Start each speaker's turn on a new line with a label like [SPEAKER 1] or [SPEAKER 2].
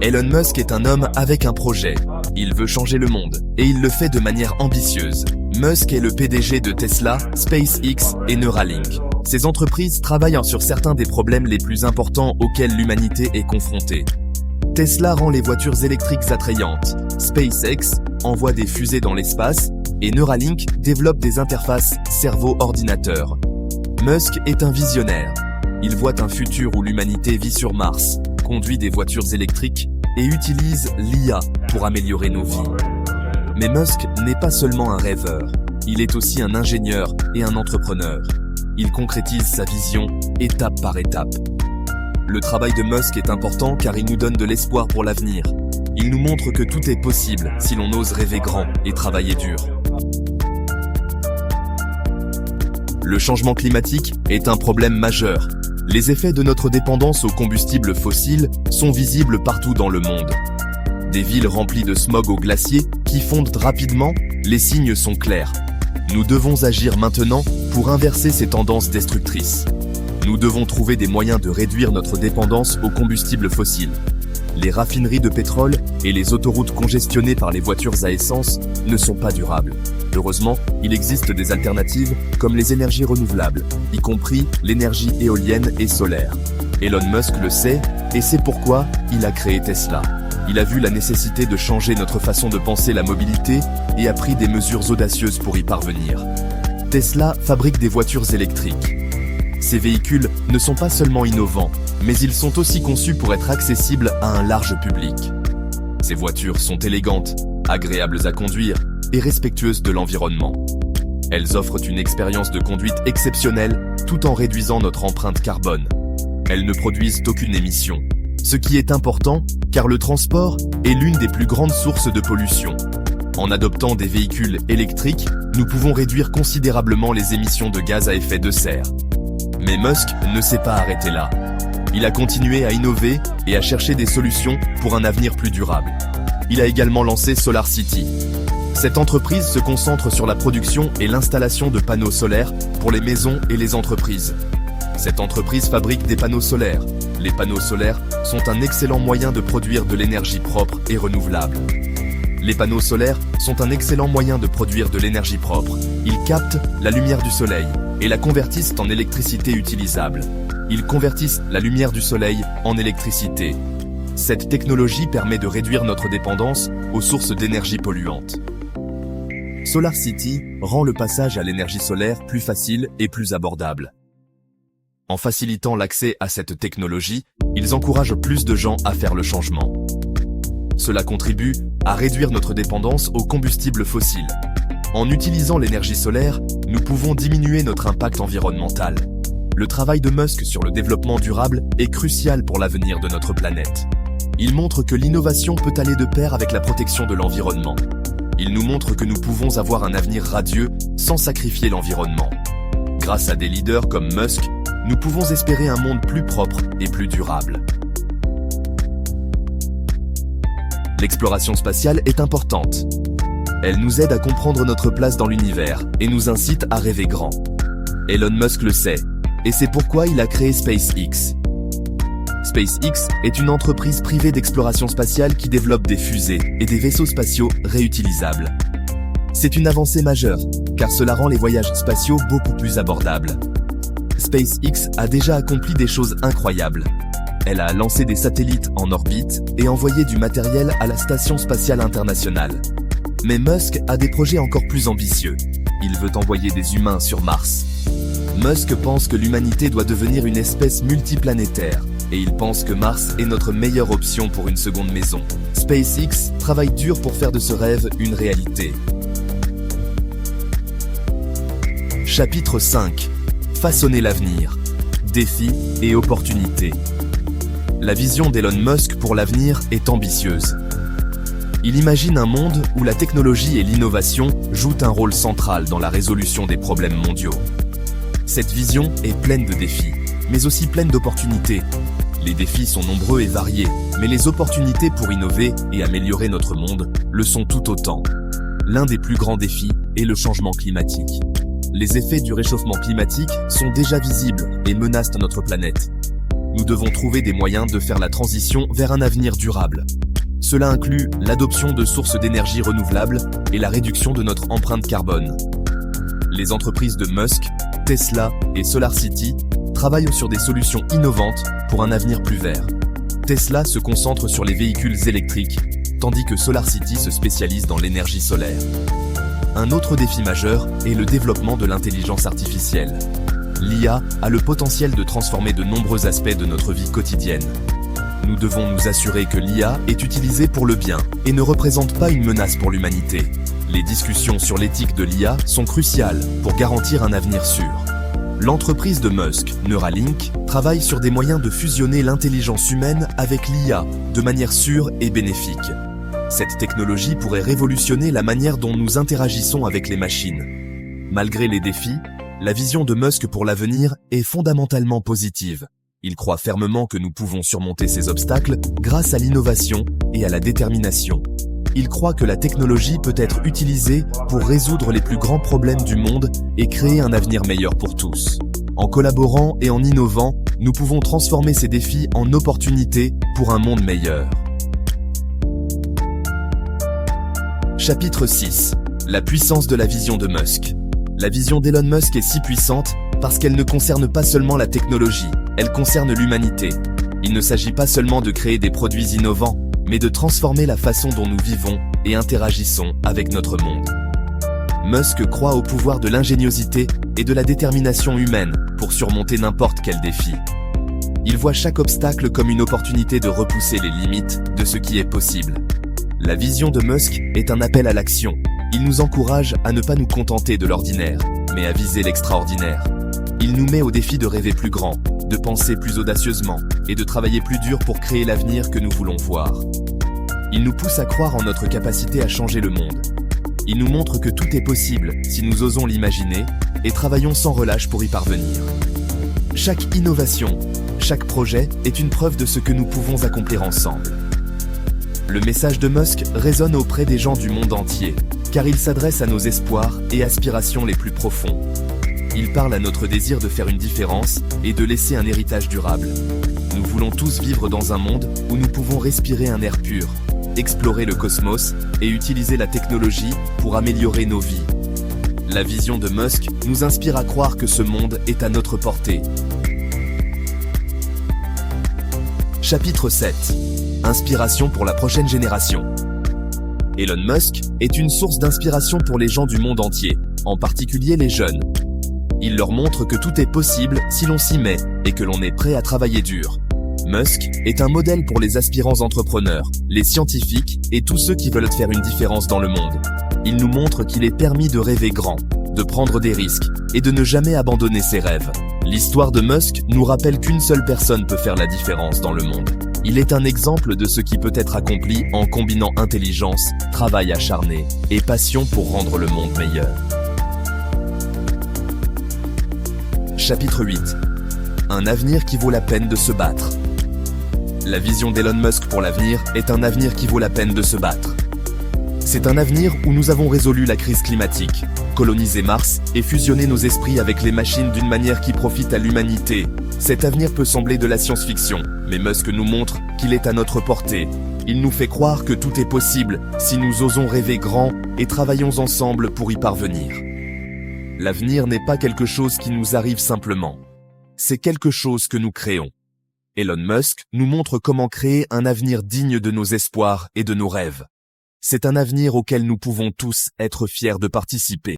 [SPEAKER 1] Elon Musk est un homme avec un projet. Il veut changer le monde, et il le fait de manière ambitieuse. Musk est le PDG de Tesla, SpaceX et Neuralink. Ces entreprises travaillent sur certains des problèmes les plus importants auxquels l'humanité est confrontée. Tesla rend les voitures électriques attrayantes, SpaceX envoie des fusées dans l'espace, et Neuralink développe des interfaces cerveau-ordinateur. Musk est un visionnaire. Il voit un futur où l'humanité vit sur Mars, conduit des voitures électriques et utilise l'IA pour améliorer nos vies. Mais Musk n'est pas seulement un rêveur, il est aussi un ingénieur et un entrepreneur. Il concrétise sa vision étape par étape. Le travail de Musk est important car il nous donne de l'espoir pour l'avenir. Il nous montre que tout est possible si l'on ose rêver grand et travailler dur. Le changement climatique est un problème majeur. Les effets de notre dépendance aux combustibles fossiles sont visibles partout dans le monde. Des villes remplies de smog aux glaciers qui fondent rapidement, les signes sont clairs. Nous devons agir maintenant pour inverser ces tendances destructrices. Nous devons trouver des moyens de réduire notre dépendance aux combustibles fossiles. Les raffineries de pétrole et les autoroutes congestionnées par les voitures à essence ne sont pas durables. Heureusement, il existe des alternatives comme les énergies renouvelables, y compris l'énergie éolienne et solaire. Elon Musk le sait et c'est pourquoi il a créé Tesla. Il a vu la nécessité de changer notre façon de penser la mobilité et a pris des mesures audacieuses pour y parvenir. Tesla fabrique des voitures électriques. Ces véhicules ne sont pas seulement innovants, mais ils sont aussi conçus pour être accessibles à un large public. Ces voitures sont élégantes, agréables à conduire et respectueuses de l'environnement. Elles offrent une expérience de conduite exceptionnelle tout en réduisant notre empreinte carbone. Elles ne produisent aucune émission, ce qui est important car le transport est l'une des plus grandes sources de pollution. En adoptant des véhicules électriques, nous pouvons réduire considérablement les émissions de gaz à effet de serre. Mais Musk ne s'est pas arrêté là. Il a continué à innover et à chercher des solutions pour un avenir plus durable. Il a également lancé SolarCity. Cette entreprise se concentre sur la production et l'installation de panneaux solaires pour les maisons et les entreprises. Cette entreprise fabrique des panneaux solaires. Les panneaux solaires sont un excellent moyen de produire de l'énergie propre et renouvelable. Les panneaux solaires sont un excellent moyen de produire de l'énergie propre. Ils captent la lumière du soleil et la convertissent en électricité utilisable. Ils convertissent la lumière du soleil en électricité. Cette technologie permet de réduire notre dépendance aux sources d'énergie polluantes. SolarCity rend le passage à l'énergie solaire plus facile et plus abordable. En facilitant l'accès à cette technologie, ils encouragent plus de gens à faire le changement. Cela contribue à réduire notre dépendance aux combustibles fossiles. En utilisant l'énergie solaire, nous pouvons diminuer notre impact environnemental. Le travail de Musk sur le développement durable est crucial pour l'avenir de notre planète. Il montre que l'innovation peut aller de pair avec la protection de l'environnement. Il nous montre que nous pouvons avoir un avenir radieux sans sacrifier l'environnement. Grâce à des leaders comme Musk, nous pouvons espérer un monde plus propre et plus durable. L'exploration spatiale est importante. Elle nous aide à comprendre notre place dans l'univers et nous incite à rêver grand. Elon Musk le sait, et c'est pourquoi il a créé SpaceX. SpaceX est une entreprise privée d'exploration spatiale qui développe des fusées et des vaisseaux spatiaux réutilisables. C'est une avancée majeure, car cela rend les voyages spatiaux beaucoup plus abordables. SpaceX a déjà accompli des choses incroyables. Elle a lancé des satellites en orbite et envoyé du matériel à la Station spatiale internationale. Mais Musk a des projets encore plus ambitieux. Il veut envoyer des humains sur Mars. Musk pense que l'humanité doit devenir une espèce multiplanétaire, et il pense que Mars est notre meilleure option pour une seconde maison. SpaceX travaille dur pour faire de ce rêve une réalité. Chapitre 5. Façonner l'avenir. Défis et opportunités. La vision d'Elon Musk pour l'avenir est ambitieuse. Il imagine un monde où la technologie et l'innovation jouent un rôle central dans la résolution des problèmes mondiaux. Cette vision est pleine de défis, mais aussi pleine d'opportunités. Les défis sont nombreux et variés, mais les opportunités pour innover et améliorer notre monde le sont tout autant. L'un des plus grands défis est le changement climatique. Les effets du réchauffement climatique sont déjà visibles et menacent notre planète. nous devons trouver des moyens de faire la transition vers un avenir durable. Cela inclut l'adoption de sources d'énergie renouvelables et la réduction de notre empreinte carbone. Les entreprises de Musk, Tesla et SolarCity travaillent sur des solutions innovantes pour un avenir plus vert. Tesla se concentre sur les véhicules électriques, tandis que SolarCity se spécialise dans l'énergie solaire. Un autre défi majeur est le développement de l'intelligence artificielle. L'IA a le potentiel de transformer de nombreux aspects de notre vie quotidienne. Nous devons nous assurer que l'IA est utilisée pour le bien et ne représente pas une menace pour l'humanité. Les discussions sur l'éthique de l'IA sont cruciales pour garantir un avenir sûr. L'entreprise de Musk, Neuralink, travaille sur des moyens de fusionner l'intelligence humaine avec l'IA de manière sûre et bénéfique. Cette technologie pourrait révolutionner la manière dont nous interagissons avec les machines. Malgré les défis, la vision de Musk pour l'avenir est fondamentalement positive. Il croit fermement que nous pouvons surmonter ces obstacles grâce à l'innovation et à la détermination. Il croit que la technologie peut être utilisée pour résoudre les plus grands problèmes du monde et créer un avenir meilleur pour tous. En collaborant et en innovant, nous pouvons transformer ces défis en opportunités pour un monde meilleur. Chapitre 6. La puissance de la vision de Musk. La vision d'Elon Musk est si puissante parce qu'elle ne concerne pas seulement la technologie, elle concerne l'humanité. Il ne s'agit pas seulement de créer des produits innovants, mais de transformer la façon dont nous vivons et interagissons avec notre monde. Musk croit au pouvoir de l'ingéniosité et de la détermination humaine pour surmonter n'importe quel défi. Il voit chaque obstacle comme une opportunité de repousser les limites de ce qui est possible. La vision de Musk est un appel à l'action. Il nous encourage à ne pas nous contenter de l'ordinaire, mais à viser l'extraordinaire. Il nous met au défi de rêver plus grand, de penser plus audacieusement et de travailler plus dur pour créer l'avenir que nous voulons voir. Il nous pousse à croire en notre capacité à changer le monde. Il nous montre que tout est possible si nous osons l'imaginer et travaillons sans relâche pour y parvenir. Chaque innovation, chaque projet est une preuve de ce que nous pouvons accomplir ensemble. Le message de Musk résonne auprès des gens du monde entier, car il s'adresse à nos espoirs et aspirations les plus profonds. Il parle à notre désir de faire une différence et de laisser un héritage durable. Nous voulons tous vivre dans un monde où nous pouvons respirer un air pur, explorer le cosmos et utiliser la technologie pour améliorer nos vies. La vision de Musk nous inspire à croire que ce monde est à notre portée. Chapitre 7. Inspiration pour la prochaine génération. Elon Musk est une source d'inspiration pour les gens du monde entier, en particulier les jeunes. Il leur montre que tout est possible si l'on s'y met et que l'on est prêt à travailler dur. Musk est un modèle pour les aspirants entrepreneurs, les scientifiques et tous ceux qui veulent faire une différence dans le monde. Il nous montre qu'il est permis de rêver grand, de prendre des risques et de ne jamais abandonner ses rêves. L'histoire de Musk nous rappelle qu'une seule personne peut faire la différence dans le monde. Il est un exemple de ce qui peut être accompli en combinant intelligence, travail acharné et passion pour rendre le monde meilleur. Chapitre 8. Un avenir qui vaut la peine de se battre. La vision d'Elon Musk pour l'avenir est un avenir qui vaut la peine de se battre. C'est un avenir où nous avons résolu la crise climatique, colonisé Mars et fusionné nos esprits avec les machines d'une manière qui profite à l'humanité. Cet avenir peut sembler de la science-fiction, mais Musk nous montre qu'il est à notre portée. Il nous fait croire que tout est possible si nous osons rêver grand et travaillons ensemble pour y parvenir. L'avenir n'est pas quelque chose qui nous arrive simplement. C'est quelque chose que nous créons. Elon Musk nous montre comment créer un avenir digne de nos espoirs et de nos rêves. C'est un avenir auquel nous pouvons tous être fiers de participer.